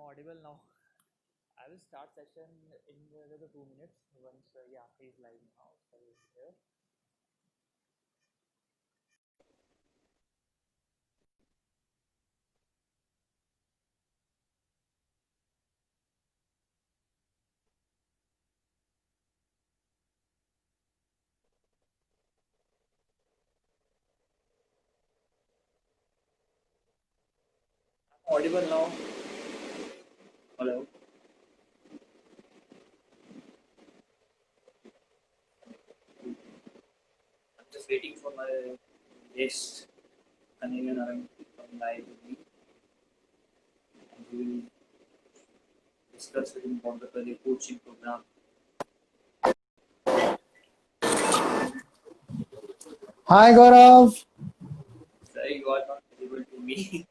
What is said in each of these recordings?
audible now. I will start session in another 2 minutes. Once, yeah, he's live now. So he's here. I'm audible now. Hello. I'm just waiting for my guest, Kanhaiya Narang, to come live with me. And we will discuss with him about the career coaching program. Hi Gaurav. Sir, you are not visible to me.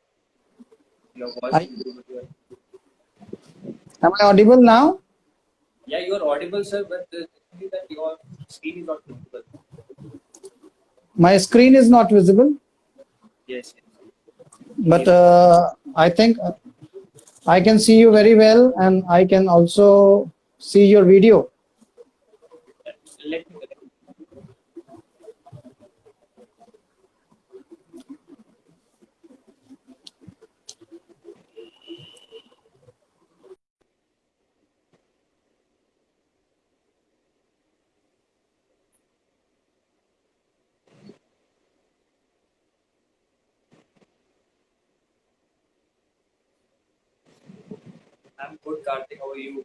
Your voice I- is visible to us. Am I audible now? Yeah, you are audible, sir, but the thing is that your screen is not visible. My screen is not visible, Yes. but I think I can see you very well, and I can also see your video. Let me connect. I'm good, Karthik. How are you?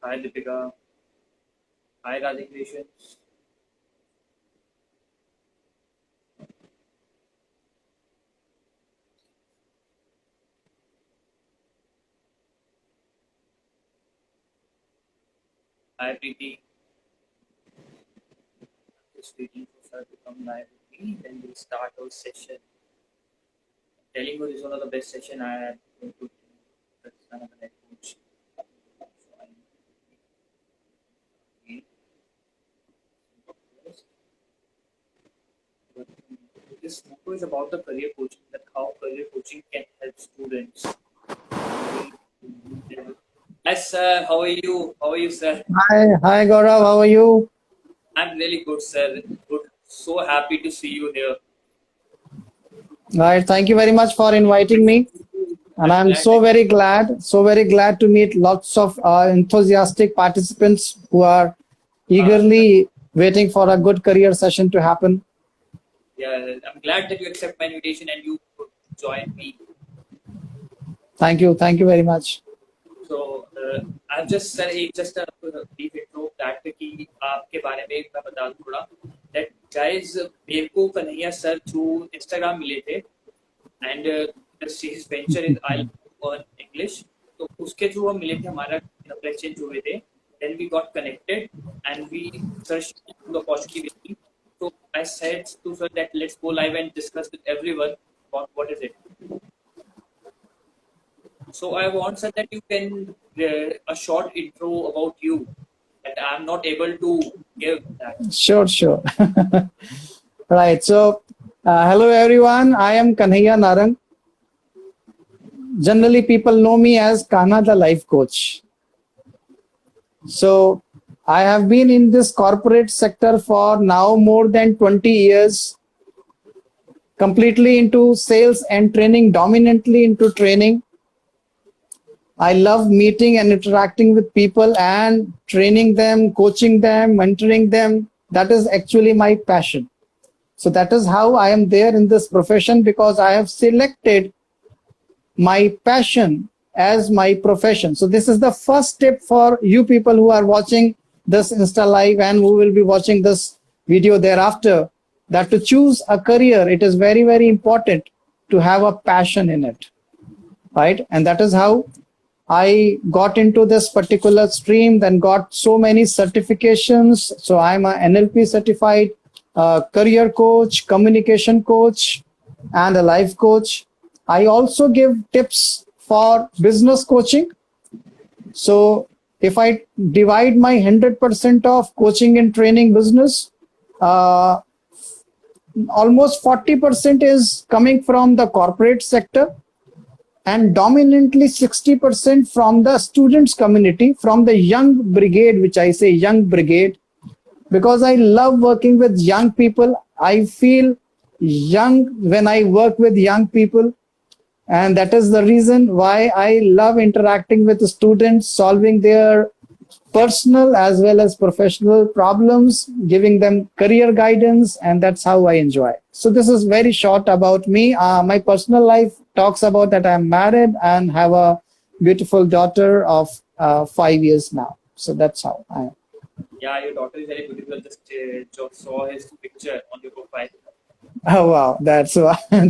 Hi, Deepika. Hi, Radhika Krishnan. Hi, Preeti. Just waiting for sir to come live with me. Then we'll start our session. Telling you, this is one of the best session I had going to another head coach. So I'm again. But this motto is about the career coaching, that how career coaching can help students. Yes, sir. How are you? How are you, sir? Hi Gaurav. How are you? I'm really good, sir. Good. So happy to see you here. Right. Thank you very much for inviting me, and I'm glad so very glad to meet lots of enthusiastic participants who are eagerly waiting for a good career session to happen. Yeah, I'm glad that you accept my invitation and you could join me. Thank you. Thank you very much. So I've just said just a brief intro that कि आपके बारे में मैं बता दूं थोड़ा that guys मेरे को कन्हैया सर through Instagram मिले थे and his venture is I learn English तो उसके थ्रू हम मिले थे हमारा exchange हुए थे then we got connected and we searched the opportunity so I said to sir that let's go live and discuss with everyone about what is it. So I want sir that you can a short intro about you that I'm not able to give that. Sure. Right. So, hello everyone. I am Kanhaiya Narang. Generally, people know me as Kana the life coach. So, I have been in this corporate sector for now more than 20 years, completely into sales and training, dominantly into training. I love meeting and interacting with people and training them, coaching them, mentoring them. That is actually my passion. So that is how I am there in this profession, because I have selected my passion as my profession. So this is the first step for you people who are watching this Insta Live and who will be watching this video thereafter, that to choose a career, it is very, very important to have a passion in it, right? And that is how I got into this particular stream, then got so many certifications. So I'm a NLP certified, career coach, communication coach, and a life coach. I also give tips for business coaching. So if I divide my 100% of coaching and training business, almost 40% is coming from the corporate sector, and dominantly 60% from the students community, from the young brigade, which I say young brigade, because I love working with young people. I feel young when I work with young people. And that is the reason why I love interacting with the students, solving their personal as well as professional problems, giving them career guidance, and that's how I enjoy. So this is very short about me. My personal life talks about that I'm married and have a beautiful daughter of 5 years now. So that's how I am. Yeah, your daughter is very beautiful. Just saw his picture on your profile. Oh wow, that's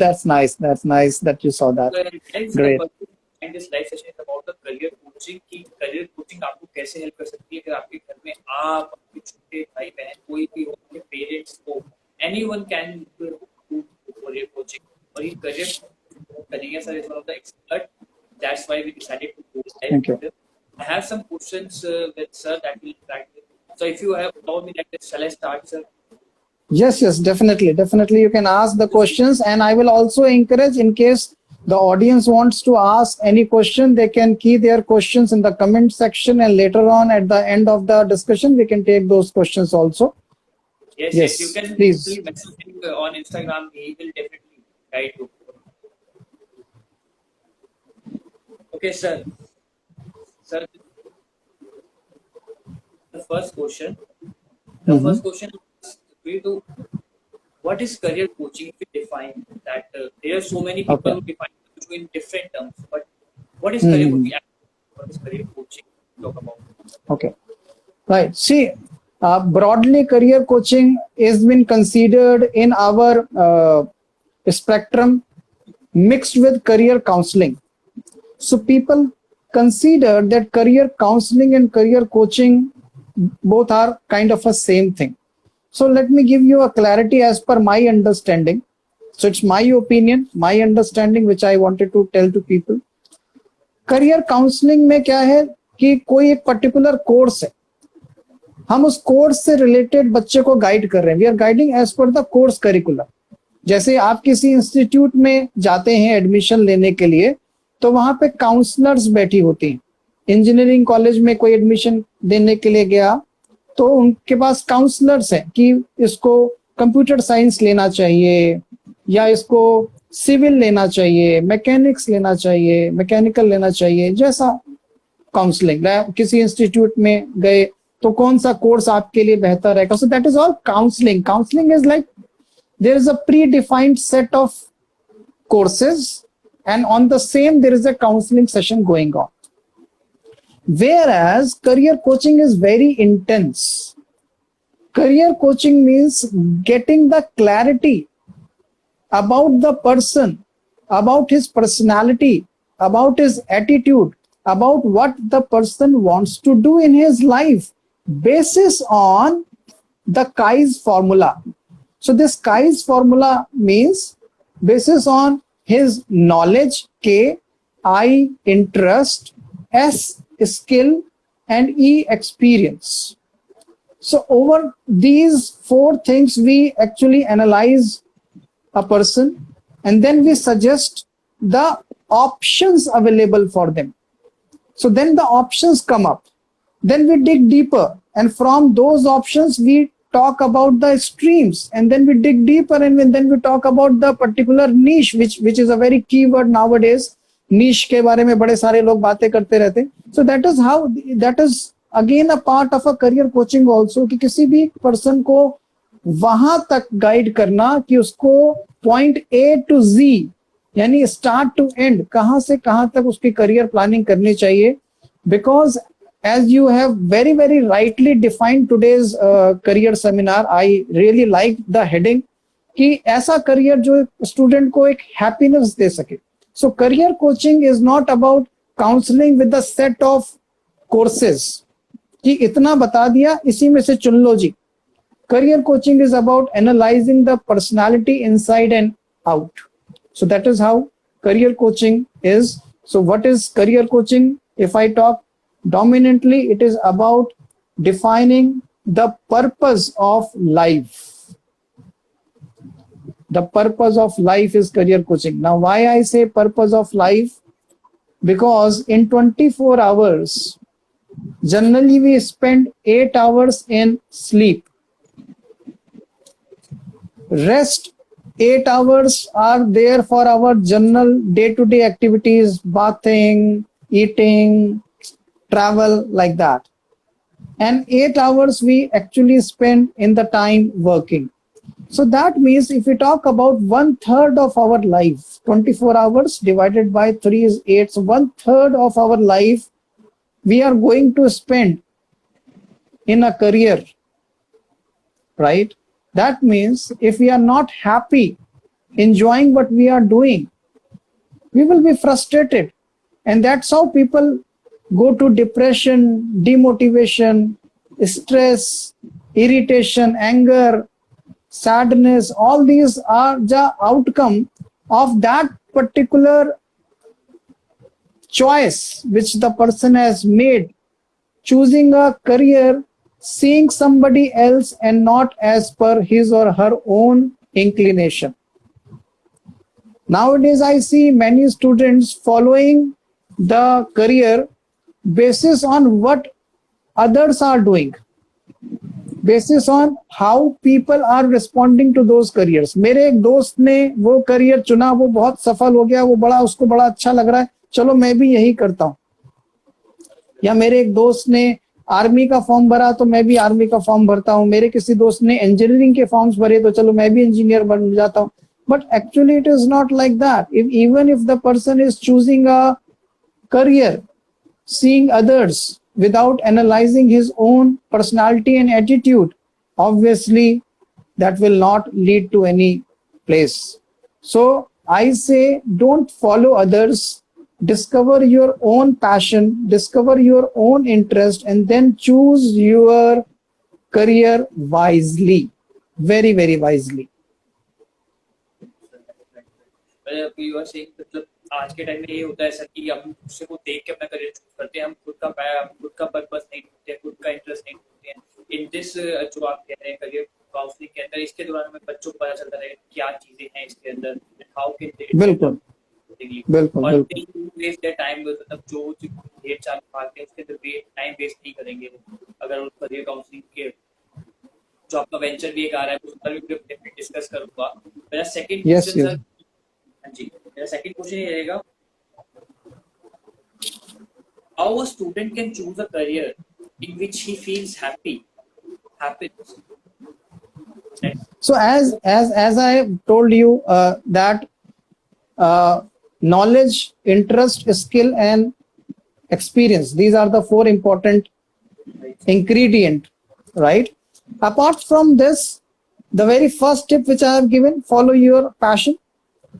that's nice. That's nice that you saw that. Guys, Great. the purpose behind this live session is about the career coaching. कि career coaching आपको कैसे help कर सकती है अगर आपके घर में आप, आपके छोटे भाई बहन कोई भी हो, आपके पेरेंट्स को, anyone can do career coaching. और ये career करेंगे sir is one of the expert. That's why we decided to do live. Thank you. I have some questions with sir that will interact with. So if you have told me that, shall I start, sir? Yes, definitely. Definitely, you can ask the questions, and I will also encourage, in case the audience wants to ask any question, they can key their questions in the comment section, and later on at the end of the discussion, we can take those questions also. Yes, you can please. message him on Instagram. He will definitely guide you. Okay, sir. Sir, the first question. First question is to what is career coaching? If we define that, there are so many people who define it in different terms. But what is career coaching? What is career coaching? Talk about. Okay, right. See, broadly, career coaching has been considered in our spectrum mixed with career counseling. So people consider that career counseling and career coaching both are kind of a same thing. So let me give you a clarity as per my understanding. So it's my opinion, my understanding, which I wanted to tell to people. Career counseling में क्या है कि कोई एक particular course है, हम उस course से रिलेटेड बच्चे को गाइड कर रहे हैं. We are guiding as per the course curriculum. जैसे आप किसी इंस्टीट्यूट में जाते हैं एडमिशन लेने के लिए, तो वहां पे काउंसलर्स बैठी होती हैं. इंजीनियरिंग कॉलेज में कोई एडमिशन देने के लिए गया तो उनके पास काउंसलर्स हैं कि इसको कंप्यूटर साइंस लेना चाहिए या इसको सिविल लेना चाहिए, मैकेनिक्स लेना चाहिए, मैकेनिकल लेना चाहिए, जैसा काउंसलिंग. किसी इंस्टीट्यूट में गए तो कौन सा कोर्स आपके लिए बेहतर है. So that is all counselling. Counselling is like there is a predefined set of courses and on the same there is a counseling session going on. Whereas career coaching is very intense. Career coaching means getting the clarity about the person, about his personality, about his attitude, about what the person wants to do in his life, basis on the Kai's formula. So this Kai's formula means basis on his knowledge, K, I, interest, S, skill, and E, experience. So over these four things, we actually analyze a person and then we suggest the options available for them. So then the options come up. Then we dig deeper, and from those options, we talk about the streams, and then we dig deeper, and then we talk about the particular niche, which is a very key word nowadays. Niche के बारे में बड़े सारे लोग बातें करते रहते हैं. So that is again a part of a career coaching also, कि किसी भी person को वहां तक गाइड करना कि उसको point A to Z यानी start to end कहां से कहां तक उसकी career planning करनी चाहिए. Because as you have very rightly defined today's career seminar, I really like the heading कि ऐसा career जो student को एक happiness दे सके. So career coaching is not about counseling with the set of courses कि इतना बता दिया इसी में से चुन लो जी. career coaching is about analyzing the personality inside and out. So that is how career coaching is. So what is career coaching? If I talk dominantly, it is about defining the purpose of life. The purpose of life is career coaching. Now, why I say purpose of life? Because in 24 hours, generally we spend 8 hours in sleep. Rest 8 hours are there for our general day-to-day activities, bathing, eating, travel, like that. And 8 hours we actually spend in the time working. So that means if we talk about 1/3 of our life, 24 hours divided by 3 is 8. So 1/3 of our life we are going to spend in a career, right? That means if we are not happy enjoying what we are doing, we will be frustrated. And that's how people go to depression, demotivation, stress, irritation, anger, sadness. All these are the outcome of that particular choice which the person has made, choosing a career, seeing somebody else and not as per his or her own inclination. Nowadays, I see many students following the career basis on what others are doing, basis on how people are responding to those careers. मेरे एक दोस्त ने वो career चुना, वो बहुत सफल हो गया, वो बड़ा उसको बड़ा अच्छा लग रहा है, चलो मैं भी यही करता हूँ. या मेरे एक दोस्त ने आर्मी का फॉर्म भरा तो मैं भी आर्मी का फॉर्म भरता हूँ. मेरे किसी दोस्त ने इंजीनियरिंग के फॉर्म्स भरे तो चलो मैं भी इंजीनियर बन जाता हूँ. But actually it is not like that. Even if the person is choosing a career, seeing others without analyzing his own personality and attitude, obviously that will not lead to any place. So I say, don't follow others, discover your own passion, discover your own interest, and then choose your career wisely, very, very wisely. You are saying मतलब आज के time में ये होता है sir कि हम दूसरे को देख के अपना करियर चूज करते हैं, हम खुद का पर्पस नहीं ढूंढते हैं, खुद का इंटरेस्ट नहीं ढूंढते हैं. इन दिस जो आप कह रहे हैं करियर काउंसलिंग के अंदर, इसके दौरान हमें बच्चों को पता चलता है क्या चीजें हैं इसके अंदर, हाउ कैन दे. बिल्कुल बिल्कुल और बिल्कुल वेस्ट देयर टाइम, मतलब जो डेट चाल पाते हैं उसके अंदर टाइम वेस्ट नहीं करेंगे अगर उस करियर काउंसलिंग के जो आपका वेंचर भी एक आ रहा है उस पर भी डेफिनेटली डिस्कस करूंगा. मेरा सेकंड क्वेश्चन सर, जी मेरा सेकंड क्वेश्चन ये रहेगा, how a student can choose a career in which he feels happiness. So as I told you that knowledge, interest, skill and experience, these are the 4 important ingredient, right? Apart from this, the very first tip which I have given, follow your passion,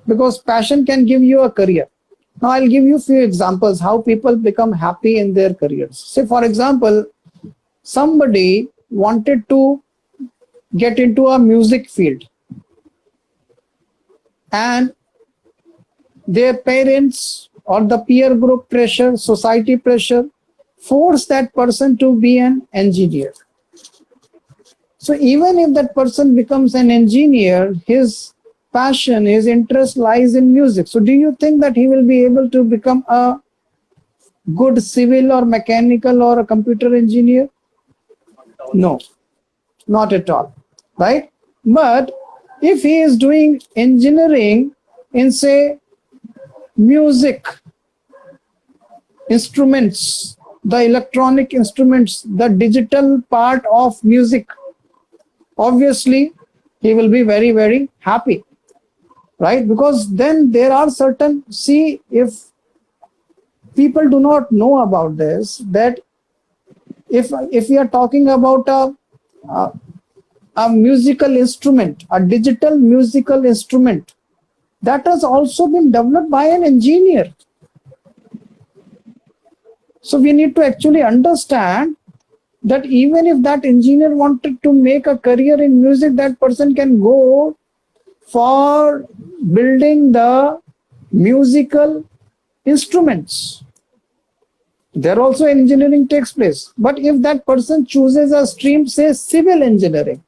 because passion can give you a career. Now I'll give you a few examples how people become happy in their careers. Say for example, somebody wanted to get into a music field and their parents or the peer group pressure, society pressure force that person to be an engineer. So even if that person becomes an engineer, his passion, his interest lies in music. So do you think that he will be able to become a good civil or mechanical or a computer engineer? No, not at all, right? But if he is doing engineering in, say, music instruments, the electronic instruments, the digital part of music, obviously he will be very, very happy, right? Because then there are certain, see, if people do not know about this, that if we are talking about a musical instrument, a digital musical instrument, that has also been developed by an engineer. So we need to actually understand that even if that engineer wanted to make a career in music, that person can go for building the musical instruments. There also engineering takes place. But if that person chooses a stream, say civil engineering,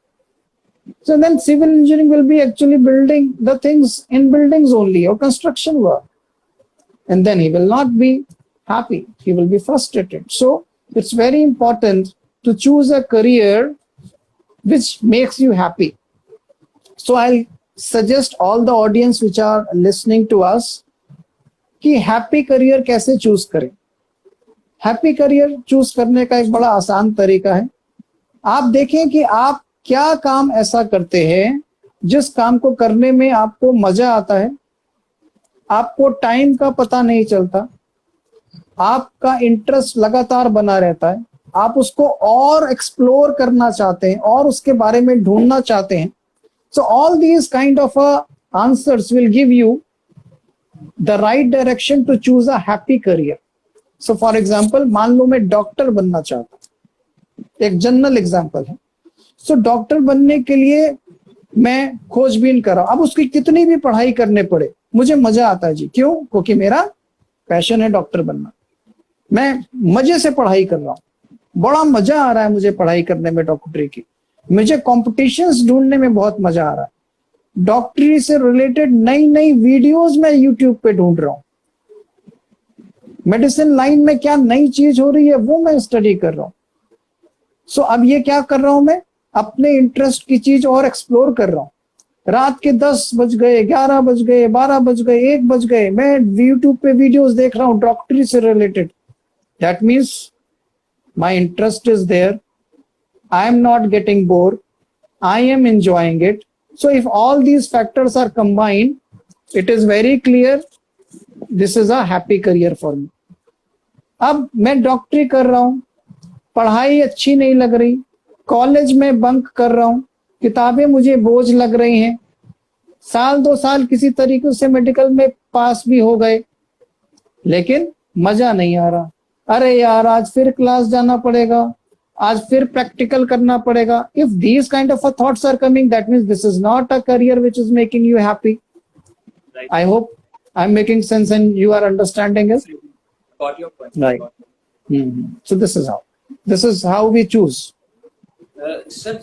so then civil engineering will be actually building the things in buildings only, or construction work. And then he will not be happy. He will be frustrated. So it's very important to choose a career which makes you happy. So I'll suggest all the audience which are listening to us कि happy career कैसे choose करें. Happy career choose करने का एक बड़ा आसान तरीका है. आप देखें कि आप क्या काम ऐसा करते हैं जिस काम को करने में आपको मजा आता है, आपको टाइम का पता नहीं चलता, आपका इंटरेस्ट लगातार बना रहता है, आप उसको और एक्सप्लोर करना चाहते हैं और उसके बारे में ढूंढना चाहते हैं. So all these kind of answers will give you the right direction to choose a happy career. So for example, मान लो मैं डॉक्टर बनना चाहता हूँ, एक जनरल एग्जांपल है. So डॉक्टर बनने के लिए मैं खोजबीन कर रहा हूँ. अब उसकी कितनी भी पढ़ाई करने पड़े, मुझे मजा आता है जी. क्यों? क्योंकि मेरा पैशन है डॉक्टर बनना. मैं मजे से पढ़ाई कर रहा हूँ, बड़ा मजा आ रहा है मुझे पढ़ाई करने में डॉक्टरी की. मुझे कॉम्पिटिशन्स ढूंढने में बहुत मजा आ रहा है. डॉक्टरी से रिलेटेड नई नई वीडियोस मैं यूट्यूब पे ढूंढ रहा हूँ. मेडिसिन लाइन में क्या नई चीज हो रही है वो मैं स्टडी कर रहा हूँ. सो अब ये क्या कर रहा हूं, मैं अपने इंटरेस्ट की चीज और एक्सप्लोर कर रहा हूँ. रात के 10 बज गए, 11 बज गए, 12 बज गए, 1 बज गए, मैं यूट्यूब पे वीडियोस देख रहा हूँ डॉक्टरी से related. That means my interest is there. I am not getting bored. I am enjoying it. So if all these factors are combined, it is very clear this is a happy career for me. अब मैं डॉक्टरी कर रहा हूँ, पढ़ाई अच्छी नहीं लग रही, कॉलेज में बंक कर रहा हूँ, किताबें मुझे बोझ लग रही हैं, साल 2 साल किसी तरीके से मेडिकल में पास भी हो गए, लेकिन मजा नहीं आ रहा. अरे यार आज फिर क्लास जाना पड़ेगा, आज फिर प्रैक्टिकल करना पड़ेगा. If these kind of thoughts are coming, that means this is not a career which is making you happy. Right. I hope I'm making sense and you are understanding it. Got your point. Right. Got So this is how we choose. Sir,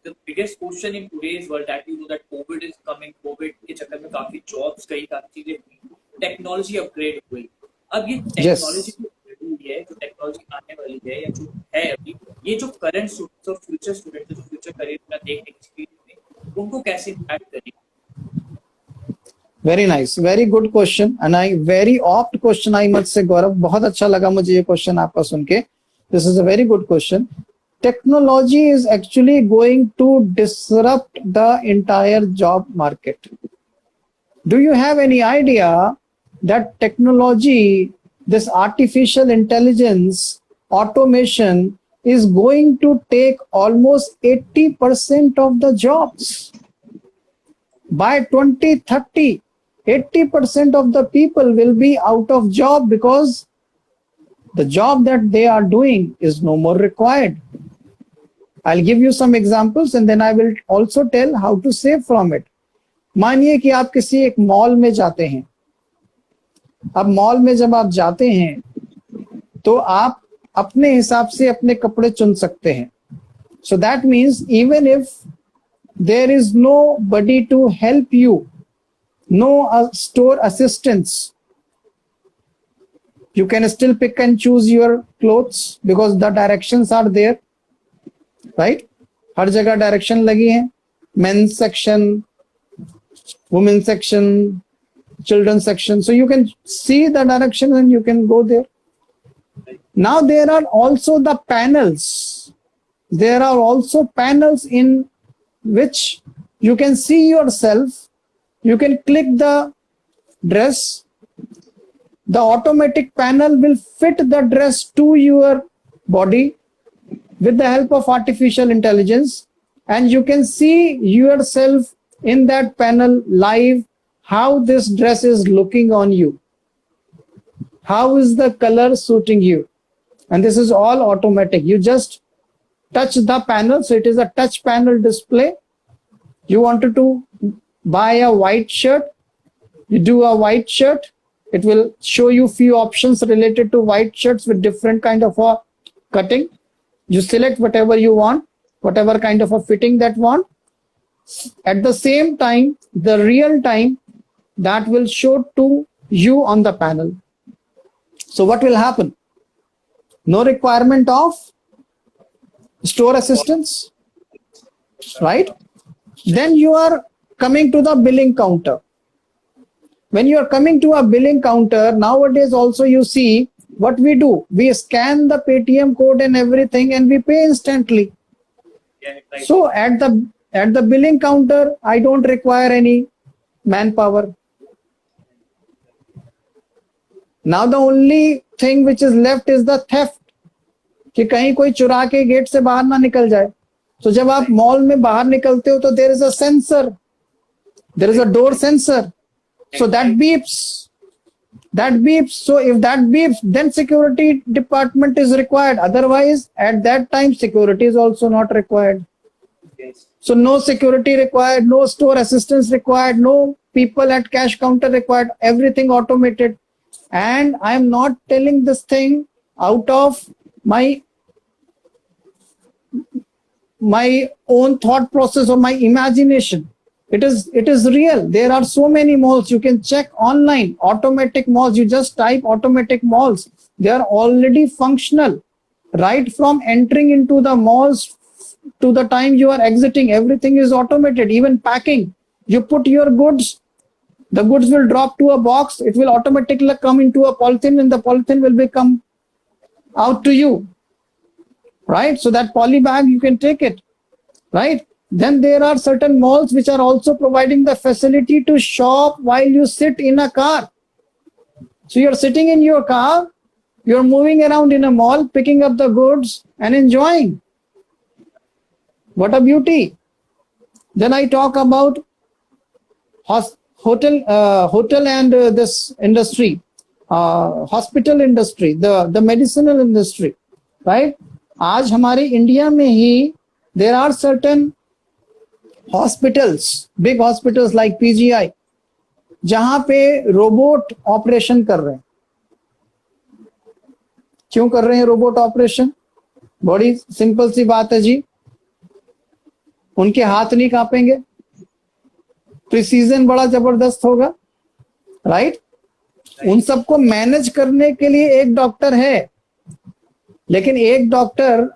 the biggest question in today's world that you know that COVID is coming. COVID के चक्कर में काफी jobs गई, काफी चीजें हुई, technology upgrade हुई. अब ये टेक्नोलॉजी हुई है, जो टेक्नोलॉजी आने वाली है या जो है अभी, ये जो करंट स्टूडेंट्स और फ्यूचर स्टूडेंट्स जो फ्यूचर करियर में देखने की स्पीड में, उनको कैसे इम्पैक्ट करेगी? Very nice, very good question and I very opt question I must say. गौरव, बहुत अच्छा लगा मुझे ये क्वेश्चन आपका सुन के. This is a very good question. Technology is actually going to disrupt the entire job market. Do you have any idea that technology, this artificial intelligence, automation is going to take almost 80% of the jobs? By 2030, 80% of the people will be out of job because the job that they are doing is no more required. I'll give you some examples and then I will also tell how to save from it. मानिए कि आप किसी एक mall में जाते हैं. अब mall में जब आप जाते हैं तो आप अपने हिसाब से अपने कपड़े चुन सकते हैं. So that means even if there is nobody to help you, no store assistants, you can still pick and choose your clothes because the directions are there, right? हर जगह डायरेक्शन लगी है. Men's section, women section, children section, so you can see the direction and you can go there. Now there are also the panels. There are also panels in which you can see yourself. You can click the dress. The automatic panel will fit the dress to your body with the help of artificial intelligence, and you can see yourself in that panel live, how this dress is looking on you, how is the color suiting you, and this is all automatic. You just touch the panel. So it is a touch panel display. You wanted to buy a white shirt, you do a white shirt. It will show you few options related to white shirts with different kind of a cutting. You select whatever you want, whatever kind of a fitting that want. At the same time, the real time that will show to you on the panel. So what will happen? No requirement of store assistants, right? Then you are coming to the billing counter. When you are coming to a billing counter, nowadays also you see what we do. We scan the Paytm code and everything and we pay instantly. Yeah, right. So at the billing counter, I don't require any manpower. Now the only thing which is left is the theft. कि कहीं कोई चुरा के gate से बाहर ना निकल जाए. So जब आप मॉल में बाहर निकलते हो तो there is a sensor. There is a door sensor. So that beeps. So if that beeps, then security department is required. Otherwise, at that time, security is also not required. Yes. So no security required, no store assistance required, no people at cash counter required, everything automated. And I am not telling this thing out of my own thought process or my imagination. It is real. There are so many malls. You can check online. Automatic malls. You just type automatic malls. They are already functional. Right from entering into the malls to the time you are exiting, everything is automated. Even packing. You put your goods. The goods will drop to a box. It will automatically come into a polythene and the polythene will become out to you. Right? So that poly bag, you can take it. Right? Then there are certain malls which are also providing the facility to shop while you sit in a car. So you're sitting in your car, you're moving around in a mall, picking up the goods and enjoying. What a beauty. Then I talk about hotel and this industry, hospital industry, the medicinal industry, right? आज हमारे India में ही there are certain hospitals, big hospitals like PGI, जहां पे robot operation कर रहे हैं. क्यों कर रहे हैं रोबोट ऑपरेशन? बड़ी सिंपल सी बात है जी. उनके हाथ नहीं कांपेंगे, प्रिसीजन बड़ा जबरदस्त होगा, राइट? उन सबको मैनेज करने के लिए एक डॉक्टर है. लेकिन एक डॉक्टर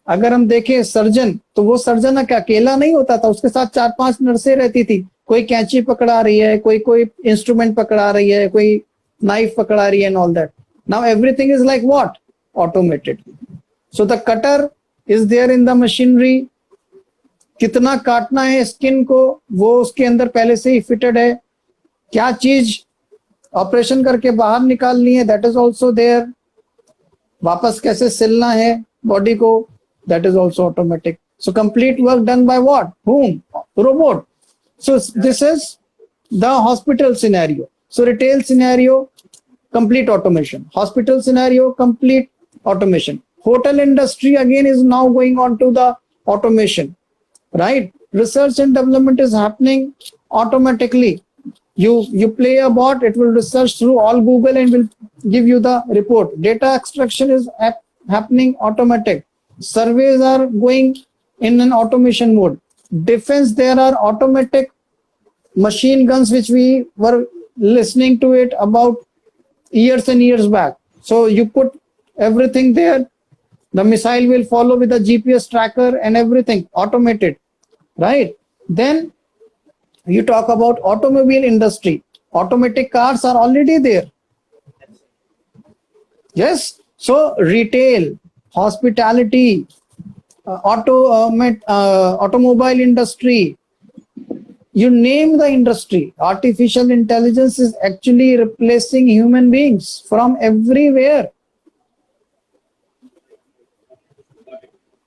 अगर हम देखें सर्जन, तो वो सर्जन अकेला नहीं होता था, उसके साथ 4-5 नर्सें रहती थी. कोई कैंची पकड़ा रही है, कोई इंस्ट्रूमेंट पकड़ा रही है, कोई नाइफ पकड़ा रही है and all that. Now everything is like what? Automated. So the cutter is there in the machinery. कितना काटना है स्किन को, वो उसके अंदर पहले से ही फिटेड है. क्या चीज ऑपरेशन करके बाहर निकालनी है, दैट इज ऑल्सो देयर. वापस कैसे सिलना है बॉडी को, that is also automatic. So complete work done by what? Whom? Robot. So this is the hospital scenario. So retail scenario, complete automation. Hospital scenario, complete automation. Hotel industry again is now going on to the automation, right? Research and development is happening automatically. You play a bot, it will research through all Google and will give you the report. Data extraction is happening automatic. Surveys are going in an automation mode. Defense, there are automatic machine guns which we were listening to it about years and years back. So you put everything there, the missile will follow with a GPS tracker and everything automated, right? Then you talk about automobile industry. Automatic cars are already there. Yes. So retail, hospitality, automobile industry, you name the industry, artificial intelligence is actually replacing human beings from everywhere,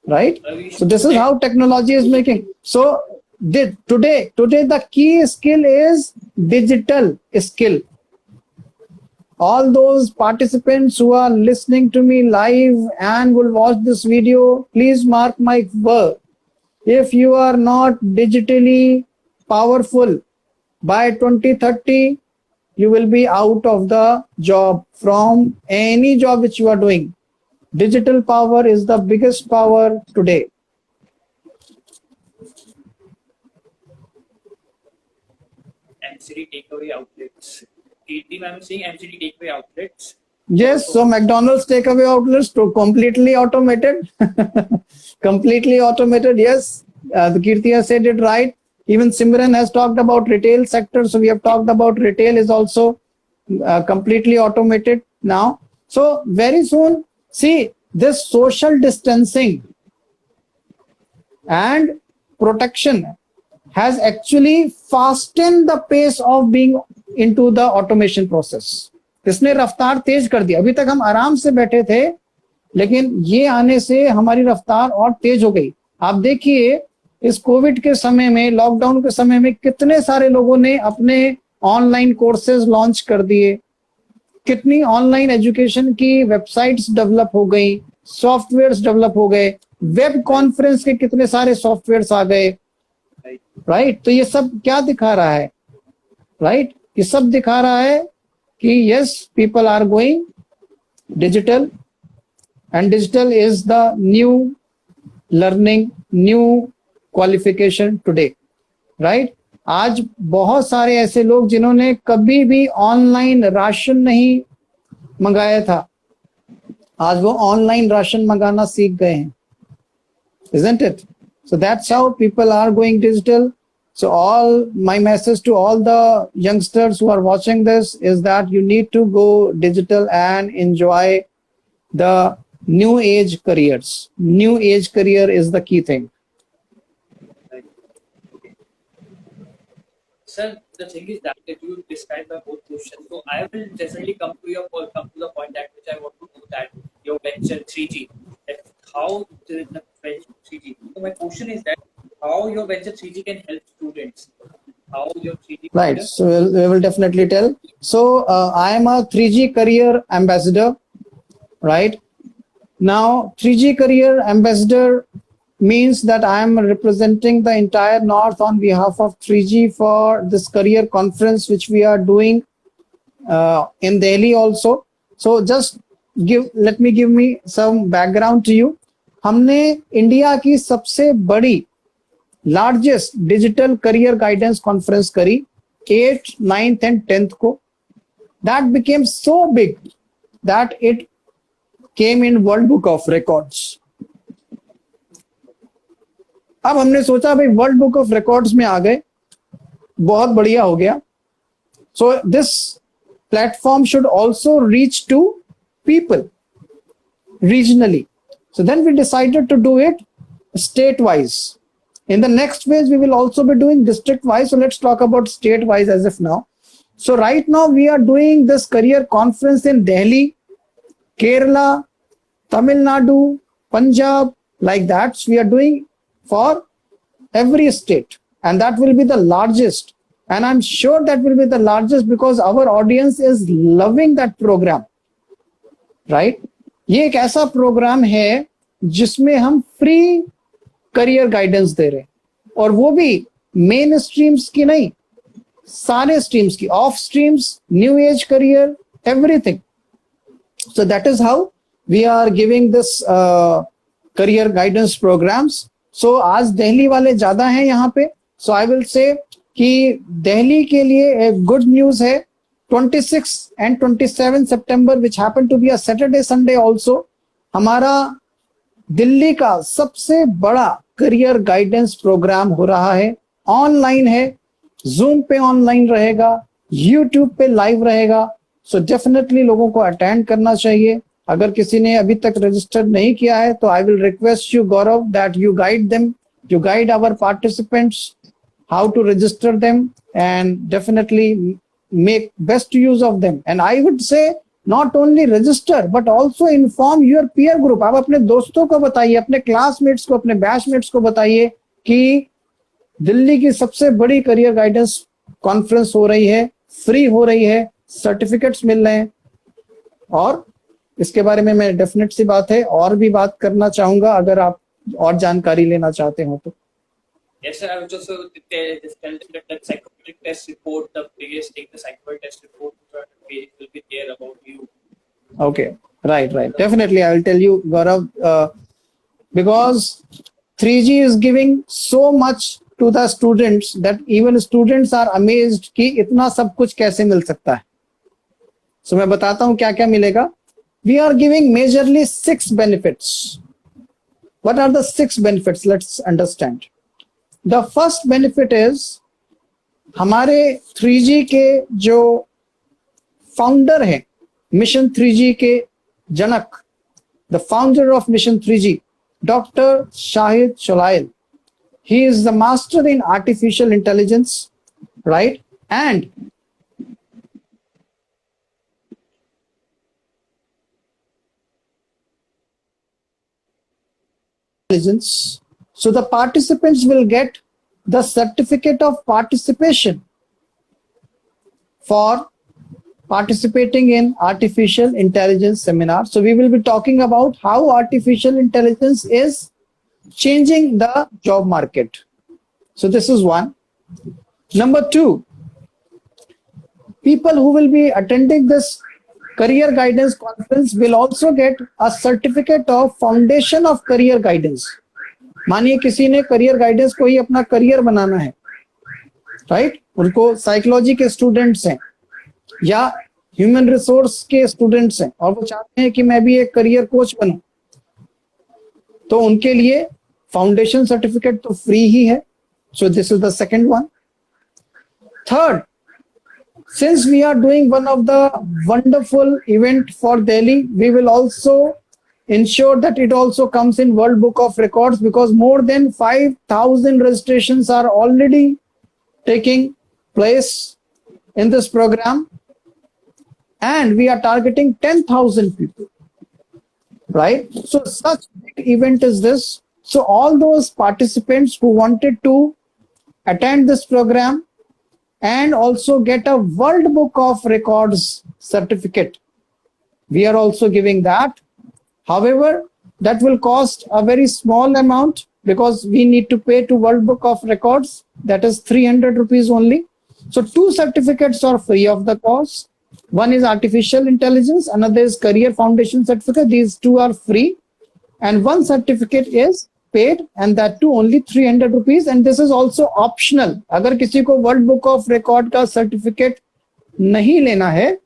right? So this is how technology is making. So today the key skill is digital skill. all those participants who are listening to me live and will watch this video, please mark my word. If you are not digitally powerful by 2030, you will be out of the job from any job which you are doing. Digital power is the biggest power today. MCD takeaway outlets. Kirti ma'am is saying MCD takeaway outlets. Yes, so McDonald's takeaway outlets to completely automated. Completely automated, yes. The Kirti has said it right. Even Simran has talked about retail sector. So we have talked about retail is also completely automated now. So very soon, see, this social distancing and protection has actually fastened the pace of being into the automation process. इसने रफ्तार तेज कर दी. अभी तक हम आराम से बैठे थे, लेकिन ये आने से हमारी रफ्तार और तेज हो गई. आप देखिए इस कोविड के समय में, लॉकडाउन के समय में कितने सारे लोगों ने अपने ऑनलाइन कोर्सेज लॉन्च कर दिए, कितनी ऑनलाइन एजुकेशन की वेबसाइट्स डेवलप हो गई, सॉफ्टवेयर्स डेवलप हो गए, वेब कॉन्फ्रेंस के कितने सारे सॉफ्टवेयर्स आ गए, राइट. तो ये सब क्या दिखा रहा है, राइट, ये सब दिखा रहा है कि yes, people are going digital and digital is the new learning, new qualification today, right. आज बहुत सारे ऐसे लोग जिन्होंने कभी भी ऑनलाइन राशन नहीं मंगाया था, आज वो ऑनलाइन राशन मंगाना सीख गए हैं, isn't it? So that's how people are going digital. So all my message to all the youngsters who are watching this is that you need to go digital and enjoy the new age careers. New age career is the key thing. Sir, the thing is that you described my both questions. So I will definitely come to the point at which I want to know that your venture 3G, that how the venture 3G. So my question is that how your venture 3G can help students. How your 3G. Right. So we will definitely tell. So I am a 3G career ambassador, right? Now 3G career ambassador means that I am representing the entire North on behalf of 3G for this career conference which we are doing in Delhi also. So just let me give some background to you. हमने India की सबसे बड़ी largest digital career guidance conference करी 8th, 9th and 10th को. That became so big that it came in World Book of Records. अब हमने सोचा भाई वर्ल्ड बुक ऑफ रिकॉर्ड्स में आ गए, बहुत बढ़िया हो गया. So this platform should also reach to people regionally. So then we decided to do it state wise. In the next phase we will also be doing district wise. So let's talk about state wise as of now. So right now we are doing this career conference in Delhi, Kerala, Tamil Nadu, Punjab, like that. So we are doing for every state, and that will be the largest, and I'm sure that will be the largest because our audience is loving that program, right? ये एक ऐसा programme है जिसमें हम free career guidance दे रहे हैं, और वो भी मेन स्ट्रीम्स की नहीं, सारे स्ट्रीम्स की, of streams, new age career, everything. So that is how we are giving this career guidance programs. So आज दिल्ली वाले ज्यादा हैं यहाँ पे. So I will say कि दिल्ली के लिए एक गुड न्यूज है. 26 and 27 September, which happened to be a Saturday Sunday also, हमारा दिल्ली का सबसे बड़ा करियर गाइडेंस प्रोग्राम हो रहा है. ऑनलाइन है, जूम पे ऑनलाइन रहेगा, यूट्यूब पे लाइव रहेगा. सो डेफिनेटली लोगों को अटेंड करना चाहिए. अगर किसी ने अभी तक रजिस्टर नहीं किया है तो I will request you Gaurav that you guide them, you guide our participants how to register them and definitely make best use of them. And I would say not only register but also inform your peer group. आप अपने दोस्तों को बताइए, अपने classmates को, अपने batchmates को बताइए कि दिल्ली की सबसे बड़ी करियर गाइडेंस कॉन्फ्रेंस हो रही है, फ्री हो रही है, सर्टिफिकेट्स मिल रहे हैं. और इसके बारे में मैं डेफिनेट सी बात है और भी बात करना चाहूंगा अगर आप और जानकारी लेना चाहते हो तो। Yes, sir. I was just just tell them that psychometric test report, the biggest thing, the psychometric test report will be there about you. Okay, right. Definitely, I will tell you, Gaurav, because 3G is giving so much to the students that even students are amazed कि इतना सब कुछ कैसे मिल सकता है. So मैं बताता हूँ क्या क्या मिलेगा. We are giving majorly 6 benefits. What are the 6 benefits? Let's understand. The first benefit is हमारे 3G के जो फाउंडर हैं, मिशन 3G के जनक, the founder of mission 3G, Dr. Shahid Cholail. He is the master in artificial intelligence, right? And intelligence. So the participants will get the certificate of participation for participating in artificial intelligence seminar. So we will be talking about how artificial intelligence is changing the job market. So this is one. Number 2, people who will be attending this career guidance conference will also get a certificate of foundation of career guidance. मानिए किसी ने career guidance को ही अपना career बनाना है, right? उनको psychology के students हैं या ह्यूमन रिसोर्स के स्टूडेंट्स हैं और वो चाहते हैं कि मैं भी एक करियर कोच बनूं, तो उनके लिए फाउंडेशन सर्टिफिकेट तो फ्री ही है. सो this is the second one. Third, since we are doing one of the wonderful event for Delhi, we will also ensure that it also comes in World Book of Records, because more than 5,000 registrations are already taking place in this program, and we are targeting 10,000 people, right? So such big event is this. So all those participants who wanted to attend this program and also get a World Book of Records certificate, we are also giving that. However, that will cost a very small amount because we need to pay to World Book of Records. That is 300 rupees only. So 2 certificates are free of the cost. One is artificial intelligence, another is career foundation certificate. These 2 are free, and 1 certificate is paid, and that too only 300 rupees. And this is also optional. अगर किसी को World Book of Record का certificate नहीं लेना है,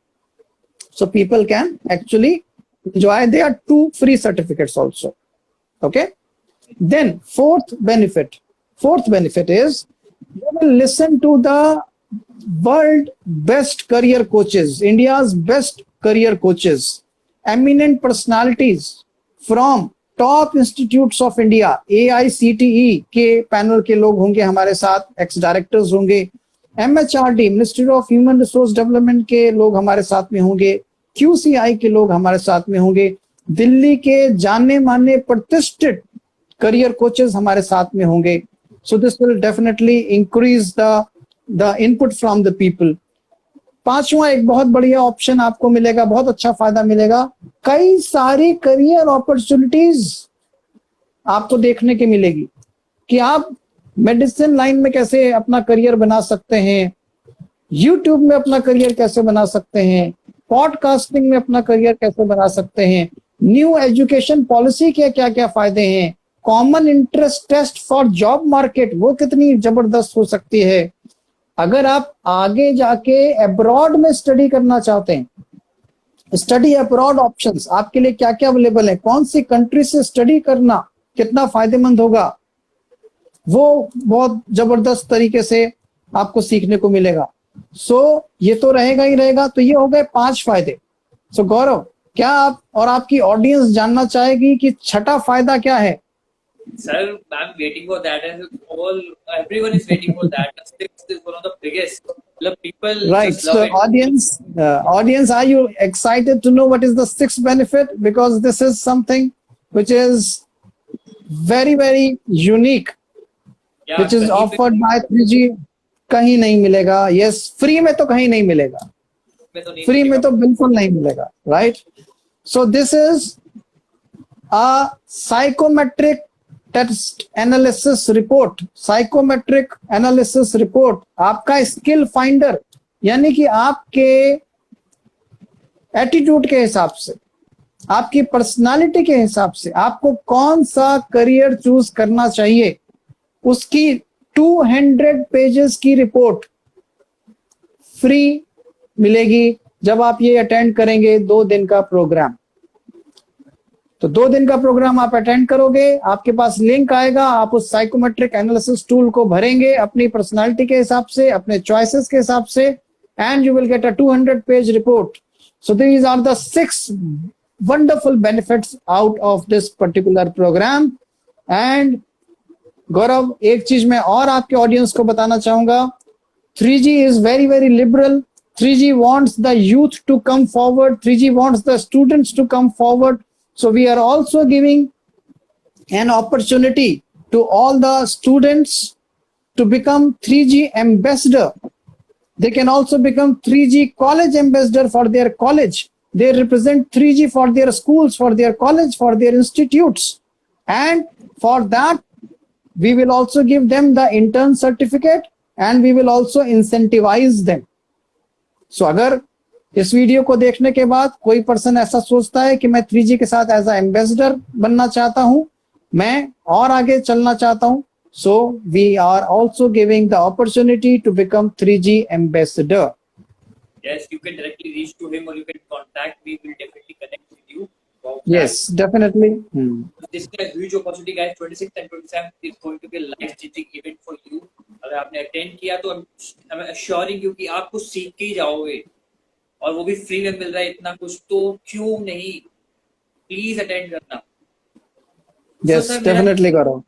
so people can actually enjoy. There are 2 free certificates also. Okay. Then fourth benefit is you will listen to the world best career coaches, India's best career coaches, eminent personalities from top institutes of India. AICTE के panel के लोग होंगे हमारे साथ, x directors होंगे. MHRD ministry of human resource development के लोग हमारे साथ में होंगे. QCI के लोग हमारे साथ में होंगे. दिल्ली के जाने माने प्रतिष्ठित करियर कोचेस हमारे साथ में होंगे. So this will definitely increase the input from the people. 5वां एक बहुत बढ़िया ऑप्शन आपको मिलेगा, बहुत अच्छा फायदा मिलेगा. कई सारी करियर अपॉर्चुनिटीज आपको देखने की मिलेगी कि आप मेडिसिन लाइन में कैसे अपना करियर बना सकते हैं, यूट्यूब में अपना करियर कैसे बना सकते हैं, पॉडकास्टिंग में अपना करियर कैसे बना सकते हैं, न्यू एजुकेशन पॉलिसी के क्या क्या फायदे हैं, common interest test for job market वो कितनी जबरदस्त हो सकती है. अगर आप आगे जाके अब्रॉड में स्टडी करना चाहते हैं, स्टडी अब्रॉड ऑप्शंस आपके लिए क्या क्या अवेलेबल है, कौन सी कंट्री से स्टडी करना कितना फायदेमंद होगा, वो बहुत जबरदस्त तरीके से आपको सीखने को मिलेगा. सो ये तो रहेगा ही रहेगा. तो ये हो गए 5 फायदे. सो गौरव, क्या आप और आपकी ऑडियंस जानना चाहेगी कि छठा फायदा क्या है? Sir, I'm waiting for that, and everyone is waiting for that. Sixth is one of the biggest. People right. just love So audience, are you excited to know what is the 6th benefit? Because this is something which is very, very unique, Yeah, which is offered by 3G. कहीं नहीं मिलेगा. Yes, free में तो कहीं नहीं मिलेगा. में तो नहीं फ्री में मिलेगा। तो बिल्कुल नहीं मिलेगा, right? So this is a psychometric test analysis report, psychometric analysis report, आपका स्किल फाइंडर, यानी कि आपके एटीट्यूड के हिसाब से, आपकी पर्सनालिटी के हिसाब से आपको कौन सा करियर चूज करना चाहिए, उसकी 200 पेजेस की रिपोर्ट फ्री मिलेगी जब आप ये अटेंड करेंगे 2 दिन का प्रोग्राम। तो 2 दिन का प्रोग्राम आप अटेंड करोगे, आपके पास लिंक आएगा, आप उस साइकोमेट्रिक एनालिसिस टूल को भरेंगे अपनी पर्सनालिटी के हिसाब से, अपने चॉइसेस के हिसाब से, and you will get a 200 page report. So these are the 6 wonderful benefits out of this particular program. And Gaurav, एक चीज मैं और आपके ऑडियंस को बताना चाहूंगा, 3G is very very liberal. 3G wants the youth to come forward, 3G wants the students to come forward. So we are also giving an opportunity to all the students to become 3G ambassador. They can also become 3G college ambassador for their college. They represent 3G for their schools, for their college, for their institutes. And for that, we will also give them the intern certificate and we will also incentivize them. So अगर इस video को देखने के बाद कोई person ऐसा सोचता है कि मैं 3G के साथ एज अ एम्बेसडर बनना चाहता हूं, मैं और आगे चलना चाहता हूं, so we are also giving the opportunity to become 3G ambassador. Yes, you can directly reach to him or you can contact me. We'll definitely connect with you. about Yes, definitely. that. This is a huge opportunity, guys. 26th and 27th is going to be a life-changing event for you. अगर आपने attend किया तो I'm assuring you कि आप कुछ सीख के ही जाओगे, और वो भी फ्री में मिल रहा है इतना कुछ, तो क्यों नहीं, प्लीज अटेंड करना। Yes, sir, definitely, Gaurav.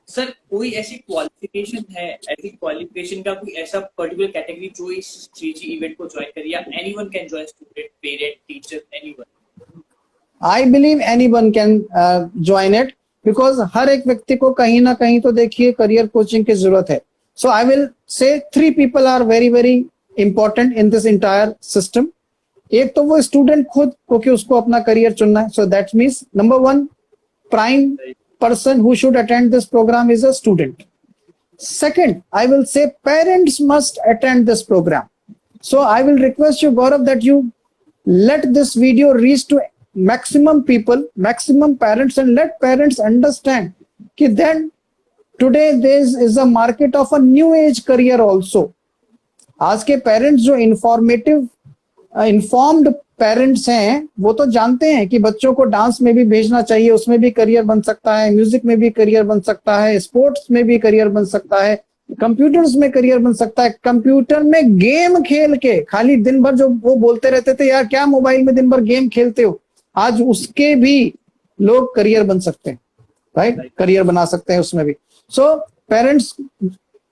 Sir कोई ऐसी क्वालिफिकेशन है, ऐसी क्वालिफिकेशन का कोई ऐसा पर्टिकुलर कैटेगरी जो इस 3G इवेंट को ज्वाइन करे, या anyone can join, student, parent, teacher, anyone? I believe anyone can join it because हर एक व्यक्ति को कहीं ना कहीं तो देखिए करियर कोचिंग की जरूरत है। So I will say 3 people are very very important in this entire system. एक तो वो स्टूडेंट खुद, क्योंकि उसको अपना करियर चुनना है। So that means number 1 prime person who should attend this program is a student. Second, I will say parents must attend this program. So I will request you, Gaurav, that you let this video reach to maximum people, maximum parents, and let parents understand that then today there is a market of a new age career also. आज के parents जो informed parents हैं वो तो जानते हैं कि बच्चों को डांस में भी भेजना चाहिए, उसमें भी करियर बन सकता है, म्यूजिक में भी करियर बन सकता है, स्पोर्ट्स में भी करियर बन सकता है, कंप्यूटर्स में करियर बन सकता है। कंप्यूटर में गेम खेल के खाली दिन भर जो वो बोलते रहते थे यार क्या मोबाइल में दिन भर गेम खेलते हो, आज उसके भी लोग करियर बन सकते हैं, राइट? करियर बना सकते हैं उसमें भी। सो पेरेंट्स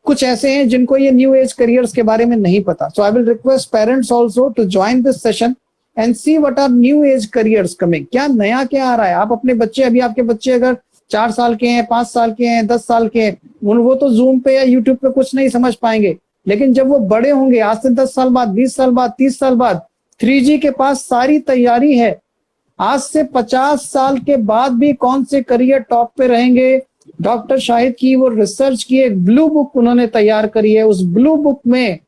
कुछ ऐसे हैं जिनको ये न्यू एज करियर्स के बारे में नहीं पता। So I will request parents also to join this session and see what are new age careers coming. क्या नया क्या आ रहा है। आप अपने बच्चे, अभी आपके बच्चे अगर 4 साल के हैं, 5 साल के हैं, 10 साल के हैं, वो तो जूम पे या यूट्यूब पे कुछ नहीं समझ पाएंगे, लेकिन जब वो बड़े होंगे, आज से 10 साल बाद, 20 साल बाद, 30 साल बाद, 3G के पास सारी तैयारी है। आज से 50 साल के बाद भी कौन से करियर टॉप पे रहेंगे, डॉक्टर शाहिद की वो रिसर्च की एक ब्लू बुक उन्होंने तैयार करी है। उस ब्लू बुक में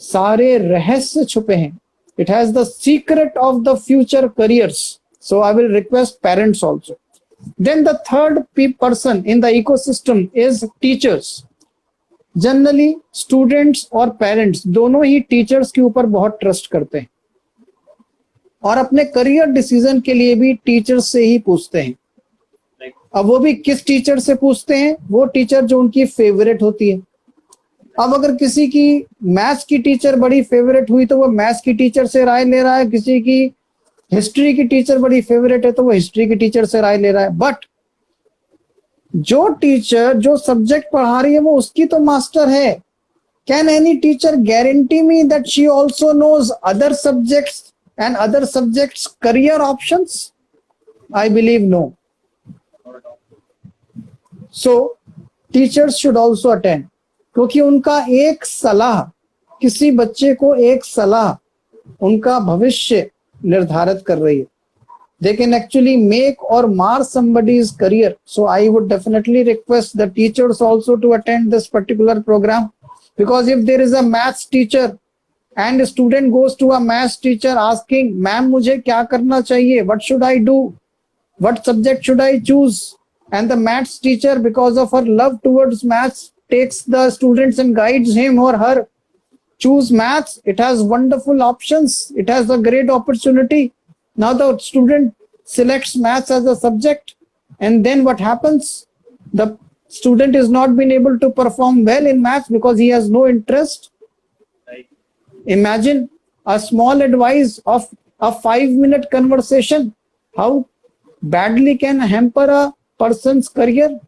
सारे रहस्य छुपे हैं। It has the secret of the future careers. So I will request parents also. Then the third person in the ecosystem is teachers. Generally students और पेरेंट्स दोनों ही टीचर्स के ऊपर बहुत ट्रस्ट करते हैं और अपने करियर डिसीजन के लिए भी टीचर्स से ही पूछते हैं। अब वो भी किस टीचर से पूछते हैं? वो टीचर जो उनकी फेवरेट होती है। अब अगर किसी की मैथ्स की टीचर बड़ी फेवरेट हुई तो वो मैथ्स की टीचर से राय ले रहा है, किसी की हिस्ट्री की टीचर बड़ी फेवरेट है तो वो हिस्ट्री की टीचर से राय ले रहा है। बट जो टीचर जो सब्जेक्ट पढ़ा रही है वो उसकी तो मास्टर है। Can any teacher guarantee me that she also knows other subjects and other subjects career options? I believe no. So teachers should also attend, क्योंकि उनका एक सलाह, किसी बच्चे को एक सलाह उनका भविष्य निर्धारित कर रही है. They can actually make or mar somebody's career. So I would definitely request the teachers also to attend this particular program, because if there is a maths teacher and a student goes to a maths teacher asking, ma'am मुझे क्या करना चाहिए, what should I do, what subject should I choose, and the maths teacher, because of her love towards maths, takes the students and guides him or her, choose maths. It has wonderful options, it has a great opportunity. Now the student selects maths as a subject, and then what happens? The student is not been able to perform well in maths because he has no interest. Right. Imagine a small advice of a 5-minute conversation, how badly can hamper a person's career.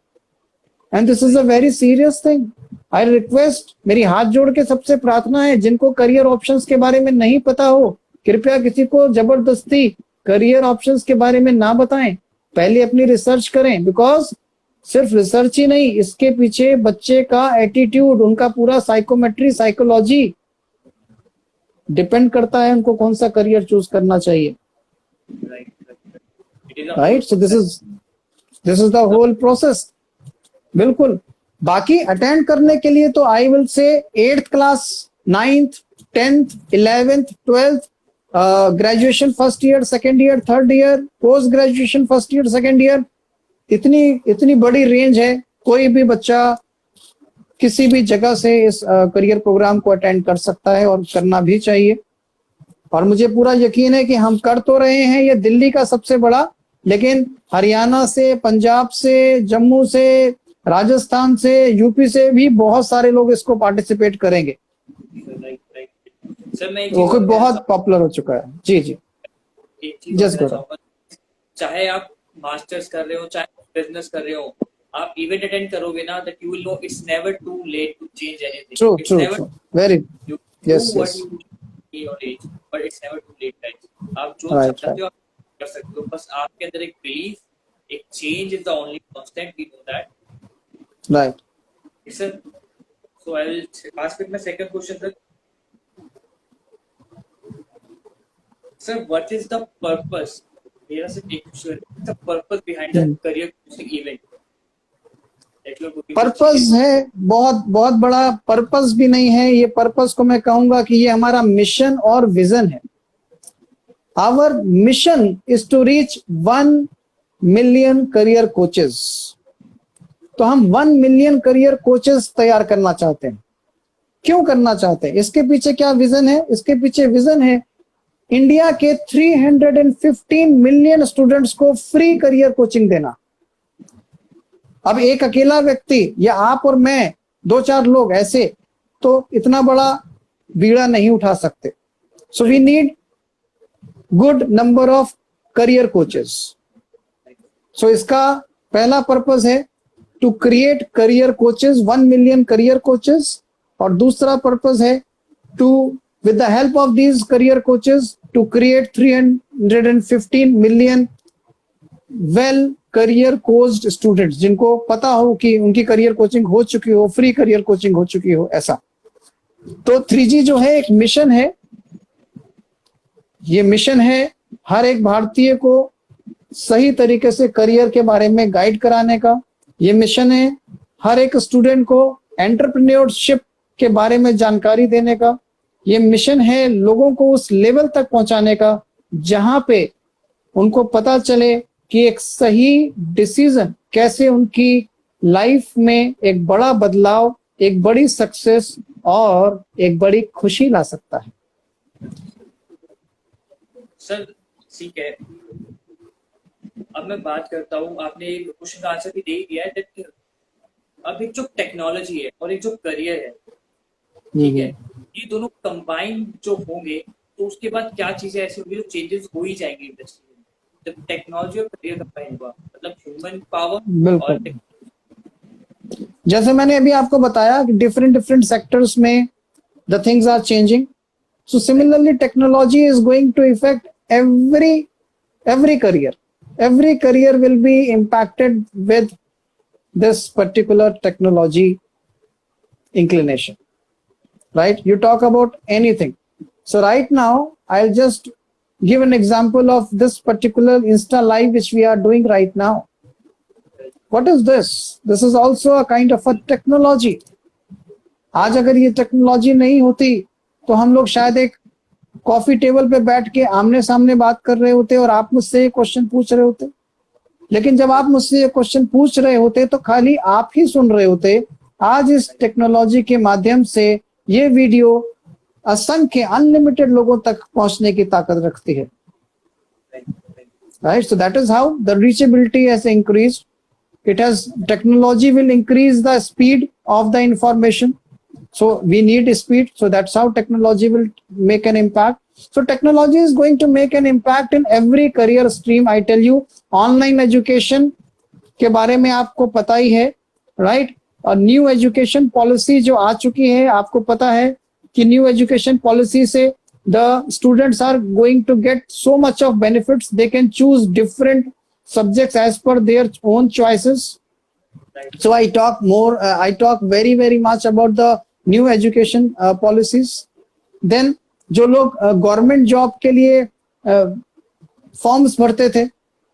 And this is a very serious thing. I request, मेरी हाथ जोड़ के सबसे प्रार्थना है, जिनको career options के बारे में नहीं पता हो, कृपया किसी को जबरदस्ती करियर ऑप्शंस के बारे में ना बताएं. पहले अपनी रिसर्च करें, बिकॉज सिर्फ रिसर्च ही नहीं, इसके पीछे बच्चे का एटीट्यूड, उनका पूरा साइकोमेट्री, साइकोलॉजी डिपेंड करता है उनको कौन सा करियर चूज करना चाहिए. Right. So this is the whole process. बिल्कुल. बाकी अटेंड करने के लिए तो I will say 8th class, 9th, 10th, 11th, 12th, graduation first year, second year, third year, post graduation first year, second year, इतनी बड़ी रेंज है. कोई भी बच्चा किसी भी जगह से इस करियर प्रोग्राम को अटेंड कर सकता है, और करना भी चाहिए. और मुझे पूरा यकीन है कि हम कर तो रहे हैं. ये दिल्ली का सबसे बड़ा, लेकिन हरियाणा से, पंजाब से, जम्मू से, राजस्थान से, यूपी से भी बहुत सारे लोग इसको पार्टिसिपेट करेंगे. सर मैं वो कोई बहुत पॉपुलर हो चुका है. जी जी. जस्ट चाहे आप मास्टर्स कर रहे हो, चाहे बिजनेस कर रहे हो, आप इवेंट अटेंड करोगे ना, that you will know it's never too late to change anything. True. Very yes. But it's never too late guys. आप जो चाहते हो कर सकते हो, बस आपके अंदर एक बिलीफ, एक change is the only constant. We know that. Right. Sir so I will ask with my second question. Sir Sir, what is the purpose? मेरा सिर्फ एक क्वेश्चन है, the purpose behind the career coaching event? Purpose है, बहुत बड़ा purpose भी नहीं है. ये पर्पस को मैं कहूंगा कि ये हमारा मिशन और विजन है. Our mission is to reach 1 million career coaches. तो हम 1 million career coaches तैयार करना चाहते हैं. क्यों करना चाहते हैं? इसके पीछे क्या विजन है? इसके पीछे विजन है इंडिया के 315 मिलियन स्टूडेंट्स को फ्री करियर कोचिंग देना. अब एक अकेला व्यक्ति या आप और मैं, 2-4 लोग ऐसे तो इतना बड़ा बीड़ा नहीं उठा सकते. So we need good number of career coaches. So इसका पहला पर्पस है to create career coaches, 1 million career coaches. और दूसरा पर्पस है to, with the help of these career coaches, to create 315 million well career coached students, जिनको पता हो कि उनकी करियर कोचिंग हो चुकी हो, फ्री करियर कोचिंग हो चुकी हो. ऐसा तो 3G जो है एक मिशन है. ये मिशन है हर एक भारतीय को सही तरीके से करियर के बारे में गाइड कराने का. ये मिशन है हर एक स्टूडेंट को एंटरप्रेन्योरशिप के बारे में जानकारी देने का. ये मिशन है लोगों को उस लेवल तक पहुंचाने का जहां पे उनको पता चले कि एक सही डिसीजन कैसे उनकी लाइफ में एक बड़ा बदलाव, एक बड़ी सक्सेस और एक बड़ी खुशी ला सकता है. सर ठीक है, अब मैं बात करता हूँ. आपने एक क्वेश्चन का आंसर भी दे दिया है दैट अब एक जो टेक्नोलॉजी है और एक जो करियर है, ठीक है, ये दोनों कंबाइन जो होंगे तो उसके बाद क्या चीजें ऐसी होंगी जो चेंजेस हो ही जाएंगी इंडस्ट्री में. जब टेक्नोलॉजी और करियर कंबाइन हुआ, मतलब ह्यूमन पावर और जैसे मैंने अभी आपको बताया कि डिफरेंट सेक्टर्स में the things are changing. So similarly technology is going to effect every career will be impacted with this particular technology inclination. Right? You talk about anything. So right now I'll just give an example of this particular Insta live which we are doing right now. What is this? This is also a kind of a technology. आज अगर ये technology नहीं होती तो हम लोग शायद एक कॉफी टेबल पे बैठ के आमने सामने बात कर रहे होते और आप मुझसे ये क्वेश्चन पूछ रहे होते। लेकिन जब आप मुझसे ये क्वेश्चन पूछ रहे होते तो खाली आप ही सुन रहे होते। आज इस टेक्नोलॉजी के माध्यम से ये वीडियो असंख्य अनलिमिटेड लोगों तक पहुंचने की ताकत रखती है। Right, so that is how the reachability has increased. It has, technology will increase the speed of the information. So we need speed. So that's how technology will make an impact. So technology is going to make an impact in every career stream. I tell you, online education के बारे में आपको पता ही है, right? और new education policy जो आ चुकी है, आपको पता है कि न्यू एजुकेशन पॉलिसी से the students are going to get so much of benefits. They can choose different subjects as per their own choices. So I talk more, I talk very much about the new education policies. Then जो लोग government job के लिए forms भरते थे,